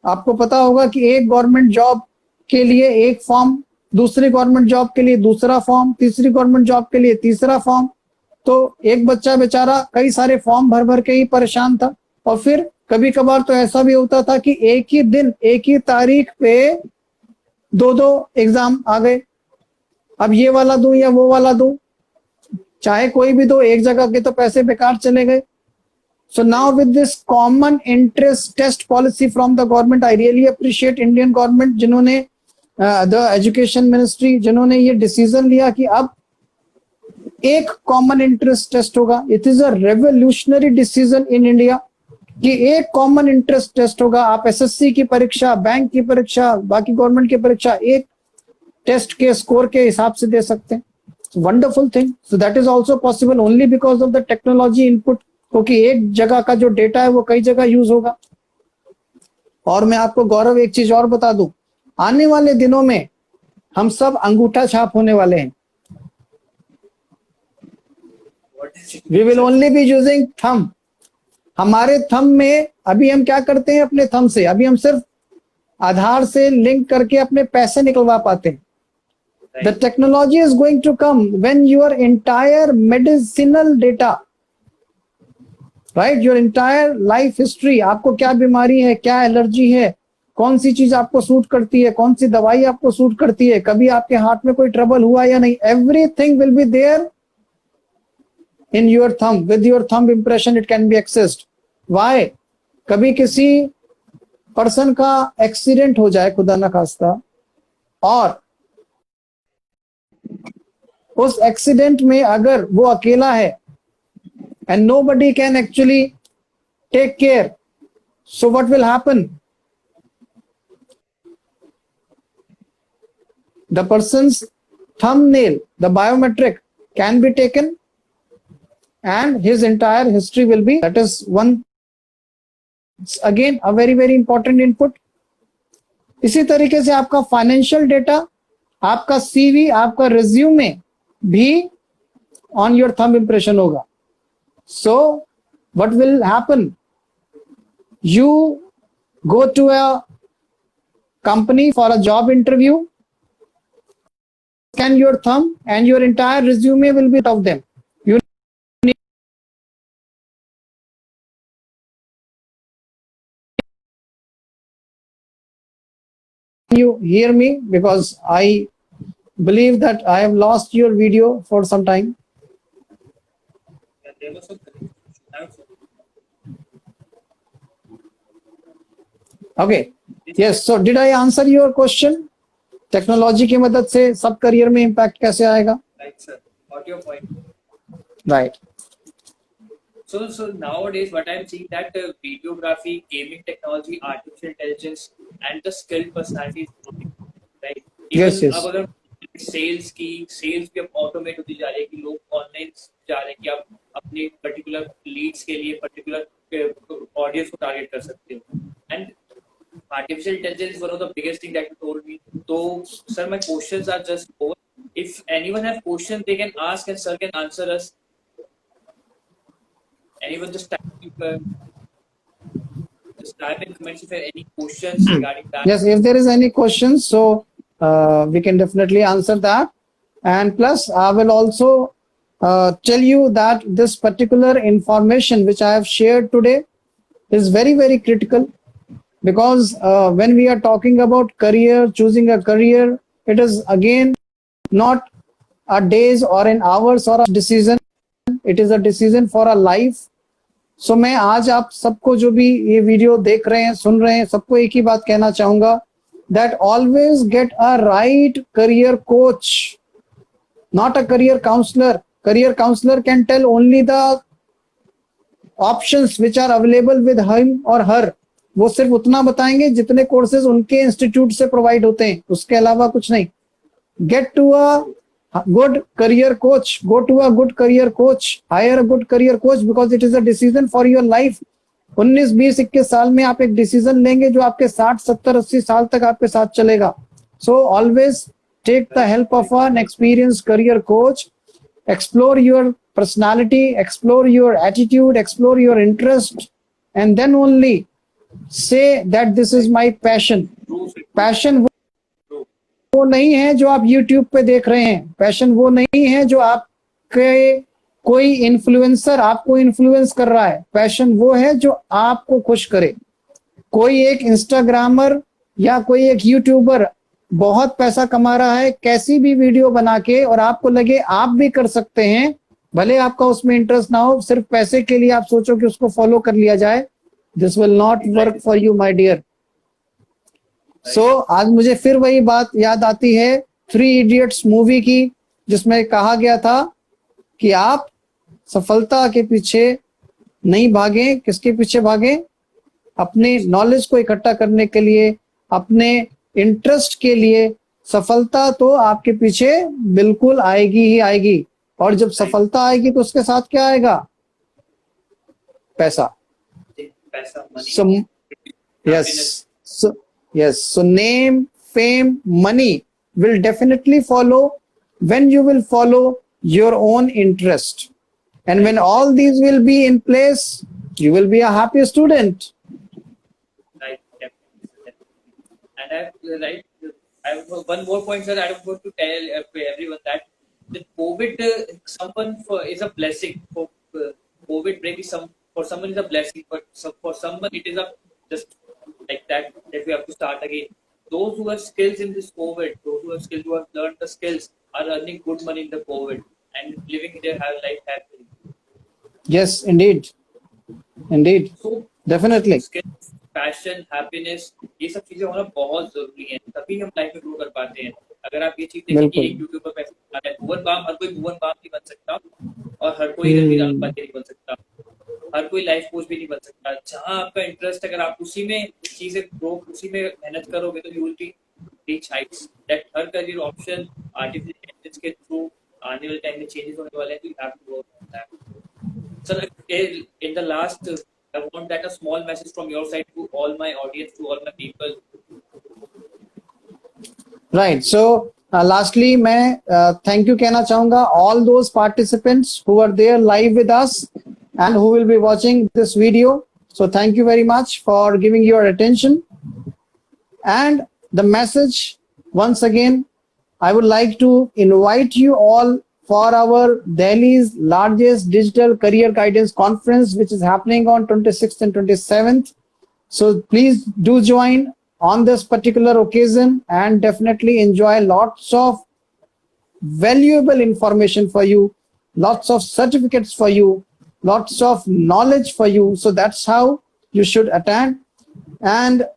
आपको पता होगा कि एक गवर्नमेंट जॉब के लिए एक फॉर्म, दूसरी गवर्नमेंट जॉब के लिए दूसरा फॉर्म, तीसरी गवर्नमेंट जॉब के लिए तीसरा फॉर्म। तो एक बच्चा बेचारा कई सारे फॉर्म भर भर के ही परेशान था। और फिर कभी कभार तो ऐसा भी होता था कि एक ही दिन एक ही तारीख पे दो एग्जाम आ गए। अब ये वाला दूं या वो वाला दूं, चाहे कोई भी दो, एक जगह के तो पैसे बेकार चले गए। So now with this common interest test policy from the government, I really appreciate Indian government जिन्होंने द एजुकेशन मिनिस्ट्री जिन्होंने ये डिसीजन लिया कि अब एक कॉमन इंटरेस्ट टेस्ट होगा। It is a revolutionary decision in India कि एक कॉमन इंटरेस्ट टेस्ट होगा। आप एसएससी की परीक्षा, बैंक की परीक्षा, बाकी गवर्नमेंट की परीक्षा एक टेस्ट के स्कोर के हिसाब से दे सकते हैं। Wonderful thing. So that is also possible only because of the technology input, क्योंकि एक जगह का जो डेटा है वो कई जगह यूज होगा। और मैं आपको गौरव एक चीज और बता दूं, आने वाले दिनों में हम सब अंगूठा छाप होने वाले हैं। We will only be using thumb. हमारे थंब में अभी हम क्या करते हैं, अपने थंब से अभी हम सिर्फ आधार से लिंक करके अपने पैसे निकलवा पाते हैं। The technology is going to come when your entire medicinal data, right, your entire life history, आपको क्या बीमारी है, क्या एलर्जी है, कौन सी चीज आपको सूट करती है, कौन सी दवाई आपको सूट करती है, कभी आपके हाथ में कोई ट्रबल हुआ या नहीं, everything will be there in your thumb. With your thumb impression it can be accessed. Why? कभी किसी पर्सन का एक्सीडेंट हो जाए खुदा ना खास्ता, और उस एक्सीडेंट में अगर वो अकेला है and nobody can actually take care, so what will happen? The person's thumbnail, the biometric can be taken and his entire history will be, that is one, again a very important input. इसी तरीके से आपका financial data, आपका CV, आपका resume भी on your thumb impression होगा। So what will happen, you go to a company for a job interview, scan your thumb and your entire resume will be of them. You hear me, because I believe that I have lost your video for some time. Okay, yes, so did I answer your question? Technology की मदद से सब career में impact कैसे आएगा? Right, sir. Got your point. Right. So nowadays, what I'm seeing that videography, gaming technology, artificial intelligence, and the skilled personality is growing, right? Yes, yes. अब अगर sales भी अब ऑटोमेट होती जा रही है कि लोग ऑनलाइन जा रहे हैं कि आप अपने पर्टिकुलर लीड्स के लिए पर्टिकुलर ऑडियंस को टारगेट कर सकते हो। And artificial intelligence is one of the biggest thing that you told me. So, sir, my questions are just four. If anyone have questions, they can ask and sir can answer us. Anyone just type in comments if you have any questions regarding that. Yes, if there is any questions, so we can definitely answer that. And plus, I will also tell you that this particular information which I have shared today is very, very critical, because when we are talking about career, choosing a career, it is again not a days or an hours or a decision. It is a decision for a life. सो मैं आज आप सबको जो भी ये video देख रहे हैं, सुन रहे हैं, सबको एक ही बात कहना चाहूंगा, that always get a right career coach, not a career counsellor. Career counsellor can tell only the options which are available with him और हर. वो सिर्फ उतना बताएंगे जितने कोर्सेज उनके इंस्टीट्यूट से प्रोवाइड होते हैं, उसके अलावा कुछ नहीं. Get to a good career coach, go to a good career coach, hire a good career coach, because it is a decision for your life. 19, 20, 21 साल में आप एक डिसीजन लेंगे जो आपके 60, 70, 80 साल तक आपके साथ चलेगा. So always take the help of an experienced career coach. Explore your personality, explore your attitude, explore your interest, and then only say that this is my passion. Passion वो नहीं है जो आप YouTube पे देख रहे हैं. पैशन वो नहीं है जो आपके कोई इन्फ्लुएंसर आपको इन्फ्लुएंस कर रहा है. पैशन वो है जो आपको खुश करे. कोई एक इंस्टाग्रामर या कोई एक यूट्यूबर बहुत पैसा कमा रहा है कैसी भी वीडियो बना के, और आपको लगे आप भी कर सकते हैं, भले आपका उसमें इंटरेस्ट ना हो, सिर्फ पैसे के लिए आप सोचो कि उसको फॉलो कर लिया जाए, this will not work for you my dear. So आज मुझे फिर वही बात याद आती है 3 इडियट्स मूवी की, जिसमें कहा गया था कि आप सफलता के पीछे नहीं भागें. किसके पीछे भागें? अपने नॉलेज को इकट्ठा करने के लिए, अपने इंटरेस्ट के लिए. सफलता तो आपके पीछे बिल्कुल आएगी ही आएगी, और जब सफलता आएगी तो उसके साथ क्या आएगा? पैसा. Yes, so name, fame, money will definitely follow when you will follow your own interest. And when all these will be in place, you will be a happy student. Right, definitely. And I have one more point, sir. I want to tell everyone that the COVID is a blessing. For COVID break is for someone is a blessing, but for someone it is a just like that we have to start again. Those who have skills in this COVID, those who have skills, who have learned the skills, are earning good money in the COVID and living their life happily. Yes, indeed. So definitely skills, passion, happiness, ये सब चीजें होना बहुत जरूरी है, तभी हम life में ग्रो कर पाते हैं. अगर आप ये चीज देखें कि एक यूट्यूब पर पैसा कमा रहा है, भुवन बाम, हर कोई भुवन बाम नहीं बन सकता, और हर कोई रणवीर अल्पाती नहीं बन सकता, हर कोई लाइफ कोच भी नहीं बन सकता. जहां आपका इंटरेस्ट, अगर आप उसी में चीजें ग्रो, उसी में मेहनत करोगे तो you will reach heights. That हर करियर ऑप्शन आर्टिफिशियल इंटेलिजेंस के थ्रू आने वाले टाइम में चेंजेस होने वाले हैं, तो you have to work on that. Sir, in the last I want that a small message from your side to all my audience, to all my people. Right. So lastly मैं thank you कहना चाहूंगा all those participants who are there live with us and who will be watching this video. So thank you very much for giving your attention. And the message, once again, I would like to invite you all for our Delhi's largest digital career guidance conference, which is happening on 26th and 27th. So please do join on this particular occasion and definitely enjoy lots of valuable information for you, lots of certificates for you, lots of knowledge for you. So that's how you should attend. And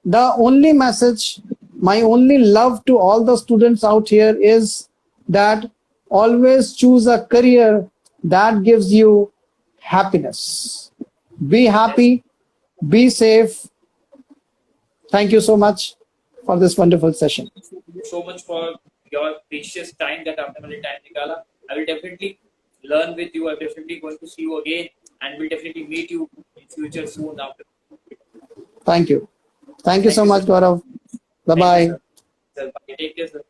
the only message, my only love to all the students out here is that always choose a career that gives you happiness. Be happy, be safe. Thank you so much for this wonderful session. Thank you so much for your precious time that आपने time निकाला. I will definitely learn with you. I'm definitely going to see you again, and we'll definitely meet you in future soon after. Thank you. Thank you so much, Gaurav. Bye bye. Sir. Bye. Take care, sir.